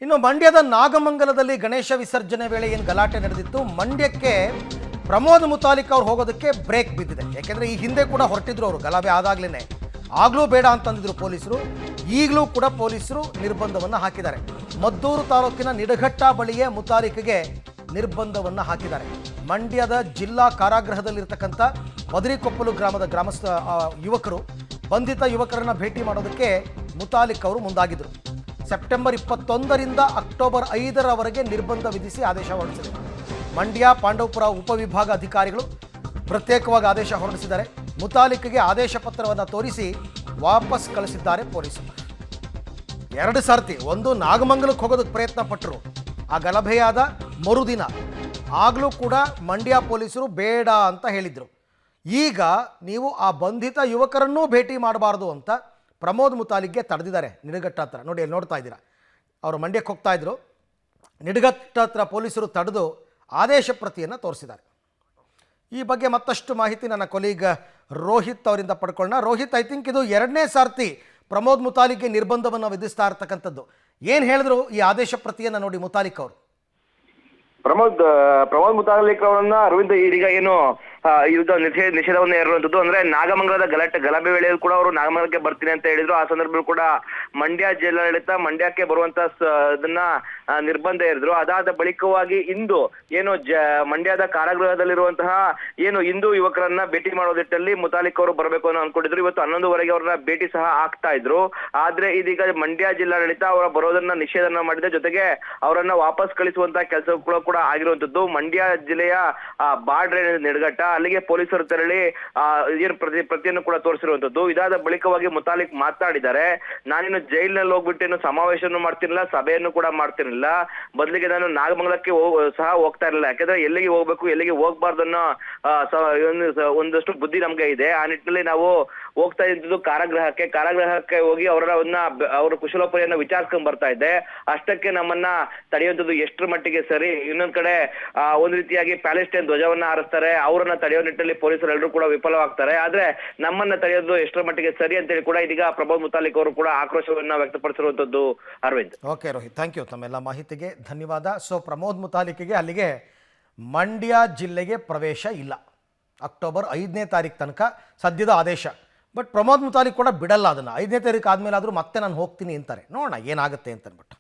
ಇನ್ನು ಮಂಡ್ಯದ ನಾಗಮಂಗಲದಲ್ಲಿ ಗಣೇಶ ವಿಸರ್ಜನೆ ವೇಳೆ ಏನು ಗಲಾಟೆ ನಡೆದಿತ್ತು, ಮಂಡ್ಯಕ್ಕೆ ಪ್ರಮೋದ್ ಮುತಾಲಿಕ್ ಅವರು ಹೋಗೋದಕ್ಕೆ ಬ್ರೇಕ್ ಬಿದ್ದಿದೆ. ಯಾಕೆಂದರೆ ಈ ಹಿಂದೆ ಕೂಡ ಹೊರಟಿದ್ರು ಅವರು ಗಲಭೆ ಆದಾಗ್ಲೇ, ಆಗಲೂ ಬೇಡ ಅಂತಂದಿದ್ರು ಪೊಲೀಸರು. ಈಗಲೂ ಕೂಡ ಪೊಲೀಸರು ನಿರ್ಬಂಧವನ್ನು ಹಾಕಿದ್ದಾರೆ. ಮದ್ದೂರು ತಾಲೂಕಿನ ನಿಡಘಟ್ಟ ಬಳಿಯೇ ಮುತಾಲಿಕ್ಗೆ ನಿರ್ಬಂಧವನ್ನು ಹಾಕಿದ್ದಾರೆ. ಮಂಡ್ಯದ ಜಿಲ್ಲಾ ಕಾರಾಗೃಹದಲ್ಲಿರ್ತಕ್ಕಂಥ ಬದರಿಕೊಪ್ಪಲು ಗ್ರಾಮದ ಗ್ರಾಮಸ್ಥ ಯುವಕರು ಬಂಧಿತ ಯುವಕರನ್ನು ಭೇಟಿ ಮಾಡೋದಕ್ಕೆ ಮುತಾಲಿಕ್ ಅವರು ಮುಂದಾಗಿದ್ದರು. ಸೆಪ್ಟೆಂಬರ್ 21ರಿಂದ ಅಕ್ಟೋಬರ್ 5ರವರೆಗೆ ನಿರ್ಬಂಧ ವಿಧಿಸಿ ಆದೇಶ ಹೊರಡಿಸಿದೆ. ಮಂಡ್ಯ ಪಾಂಡವಪುರ ಉಪವಿಭಾಗ ಅಧಿಕಾರಿಗಳು ಪ್ರತ್ಯೇಕವಾಗಿ ಆದೇಶ ಹೊರಡಿಸಿದ್ದಾರೆ. ಮುತಾಲಿಕ್ಗೆ ಆದೇಶ ಪತ್ರವನ್ನು ತೋರಿಸಿ ವಾಪಸ್ ಕಳಿಸಿದ್ದಾರೆ ಪೊಲೀಸರು. 2 ಸರ್ತಿ, ಒಂದು ನಾಗಮಂಗಲಕ್ಕೆ ಹೋಗೋದಕ್ಕೆ ಪ್ರಯತ್ನ ಪಟ್ಟರು, ಆ ಗಲಭೆಯಾದ ಮರುದಿನ. ಆಗಲೂ ಕೂಡ ಮಂಡ್ಯ ಪೊಲೀಸರು ಬೇಡ ಅಂತ ಹೇಳಿದರು. ಈಗ ನೀವು ಆ ಬಂಧಿತ ಯುವಕರನ್ನೂ ಭೇಟಿ ಮಾಡಬಾರ್ದು ಅಂತ ಪ್ರಮೋದ್ ಮುತಾಲಿಕ್ಗೆ ತಡೆದಿದ್ದಾರೆ. ನಿಡಘಟ್ಟ ಹತ್ರ ನೋಡಿ, ಅಲ್ಲಿ ನೋಡ್ತಾ ಇದ್ದೀರಾ, ಅವರು ಮಂಡ್ಯಕ್ಕೆ ಹೋಗ್ತಾ ಇದ್ರು. ನಿಡಘಟ್ಟ ಹತ್ರ ಪೊಲೀಸರು ತಡೆದು ಆದೇಶ ಪ್ರತಿಯನ್ನು ತೋರಿಸಿದ್ದಾರೆ. ಈ ಬಗ್ಗೆ ಮತ್ತಷ್ಟು ಮಾಹಿತಿ ನನ್ನ ಕೊಲೀಗ್ ರೋಹಿತ್ ಅವರಿಂದ ಪಡ್ಕೊಳ್ಳೋಣ. ರೋಹಿತ್, ಐ ಥಿಂಕ್ ಇದು 2ನೇ ಸಾರ್ತಿ ಪ್ರಮೋದ್ ಮುತಾಲಿಕ್ಗೆ ನಿರ್ಬಂಧವನ್ನು ವಿಧಿಸ್ತಾ ಇರ್ತಕ್ಕಂಥದ್ದು. ಏನು ಹೇಳಿದ್ರು ಈ ಆದೇಶ ಪ್ರತಿಯನ್ನು ನೋಡಿ ಮುತಾಲಿಕ್ ಅವರು? ಪ್ರಮೋದ್ ಮುತಾಲಿಕ್ ಅವರನ್ನ ಅರವಿಂದ್ ಇದೀಗ ಏನು ಇದು ನಿಷೇಧವನ್ನು ಹೇರುವಂತದ್ದು. ಅಂದ್ರೆ ನಾಗಮಂಗಲದ ಗಲಭೆ ವೇಳೆಯಲ್ಲಿ ಕೂಡ ಅವರು ನಾಗಮಂಗಲಕ್ಕೆ ಬರ್ತೀನಿ ಅಂತ ಹೇಳಿದ್ರು. ಆ ಸಂದರ್ಭದಲ್ಲಿ ಕೂಡ ಮಂಡ್ಯ ಜಿಲ್ಲಾಡಳಿತ ಮಂಡ್ಯಕ್ಕೆ ಬರುವಂತ ಅದನ್ನ ನಿರ್ಬಂಧ ಹೇರಿದ್ರು. ಅದಾದ ಬಳಿಕವಾಗಿ ಇಂದು ಏನು ಮಂಡ್ಯದ ಕಾರಾಗೃಹದಲ್ಲಿರುವಂತಹ ಏನು ಹಿಂದೂ ಯುವಕರನ್ನ ಭೇಟಿ ಮಾಡೋ ನಿಟ್ಟಿನಲ್ಲಿ ಮುತಾಲಿಕ್ ಅವರು ಬರಬೇಕು ಅನ್ನೋ ಅನ್ಕೊಂಡಿದ್ರು. ಇವತ್ತು 11ವರೆಗೆ ಅವ್ರನ್ನ ಭೇಟಿ ಸಹ ಆಗ್ತಾ ಇದ್ರು. ಆದ್ರೆ ಇದೀಗ ಮಂಡ್ಯ ಜಿಲ್ಲಾಡಳಿತ ಅವರ ಬರೋದನ್ನ ನಿಷೇಧನ ಮಾಡಿದೆ. ಜೊತೆಗೆ ಅವರನ್ನ ವಾಪಸ್ ಕಳಿಸುವಂತಹ ಕೆಲಸ ಕೂಡ ಆಗಿರುವಂತದ್ದು. ಮಂಡ್ಯ ಜಿಲ್ಲೆಯ ಬಾರ್ಡ್ರ್ ನಿಡಘಟ್ಟ, ಅಲ್ಲಿಗೆ ಪೊಲೀಸರು ತೆರಳಿ ಏನು ಪ್ರತಿಯನ್ನು ಕೂಡ ತೋರಿಸಿರುವಂತದ್ದು. ಇದಾದ ಬಳಿಕವಾಗಿ ಮುತಾಲಿಕ್ ಮಾತನಾಡಿದ್ದಾರೆ. ನಾನಿನ್ನು ಜೈಲಿನಲ್ಲಿ ಹೋಗ್ಬಿಟ್ಟು ಸಮಾವೇಶವನ್ನು ಮಾಡ್ತಿರ್ಲಿಲ್ಲ, ಸಭೆಯನ್ನು ಕೂಡ ಮಾಡ್ತಿರ್ಲಿಲ್ಲ. ಬದಲಿಗೆ ನಾನು ನಾಗಮಂಗಲಕ್ಕೆ ಸಹ ಹೋಗ್ತಾ ಇರಲಿಲ್ಲ. ಯಾಕಂದ್ರೆ ಎಲ್ಲಿಗೆ ಹೋಗ್ಬೇಕು, ಎಲ್ಲಿಗೆ ಹೋಗ್ಬಾರ್ದು ಅನ್ನೋ ಒಂದಷ್ಟು ಬುದ್ಧಿ ನಮ್ಗೆ ಇದೆ. ಆ ನಿಟ್ಟಿನಲ್ಲಿ ನಾವು ಹೋಗ್ತಾ ಇದ್ದು ಕಾರಾಗೃಹಕ್ಕೆ ಹೋಗಿ ಅವರ ಕುಶಲೋಪರಿಯನ್ನ ವಿಚಾರಿಸ್ಕೊಂಡ್ ಬರ್ತಾ ಇದ್ದೆ. ಅಷ್ಟಕ್ಕೆ ನಮ್ಮನ್ನ ತಡೆಯುವಂಥದ್ದು ಎಷ್ಟರ ಮಟ್ಟಿಗೆ ಸರಿ? ಇನ್ನೊಂದ್ ಕಡೆ ಒಂದ್ ರೀತಿಯಾಗಿ ಪ್ಯಾಲೆಸ್ಟೈನ್ ಧ್ವಜವನ್ನ ಹಾರಿಸ್ತಾರೆ. ಅವರನ್ನ ತಡೆಯೋ ನಿಟ್ಟಿನಲ್ಲಿ ಪೊಲೀಸರು ಎಲ್ಲರೂ ಕೂಡ ವಿಫಲವಾಗ್ತಾರೆ. ಆದ್ರೆ ನಮ್ಮನ್ನ ತಡೆಯೋದು ಎಷ್ಟರ ಮಟ್ಟಿಗೆ ಸರಿ ಅಂತೇಳಿ ಕೂಡ ಇದೀಗ ಪ್ರಮೋದ್ ಮುತಾಲಿಕ್ ಅವರು ಕೂಡ ಆಕ್ರೋಶವನ್ನ ವ್ಯಕ್ತಪಡಿಸಿರುವಂತದ್ದು. Arvind. Okay Rohit, thank you ತಮ್ಮೆಲ್ಲ ಮಾಹಿತಿಗೆ ಧನ್ಯವಾದ. ಸೊ ಪ್ರಮೋದ್ ಮುತಾಲಿಕ್ಗೆ ಅಲ್ಲಿಗೆ ಮಂಡ್ಯ ಜಿಲ್ಲೆಗೆ ಪ್ರವೇಶ ಇಲ್ಲ. ಅಕ್ಟೋಬರ್ 5ನೇ ತಾರೀಕು ತನಕ ಸದ್ಯದ ಆದೇಶ. ಬಟ್ ಪ್ರಮೋದ್ ಮುತಾಲಿಕ್ ಕೂಡ ಬಿಡಲ್ಲ ಅದನ್ನು. 5ನೇ ತಾರೀಕು ಆದಮೇಲೆ ಆದರೂ ಮತ್ತೆ ನಾನು ಹೋಗ್ತೀನಿ ಅಂತಾರೆ. ನೋಡೋಣ ಏನಾಗುತ್ತೆ ಅಂತನ್ಬಿಟ್ಟು.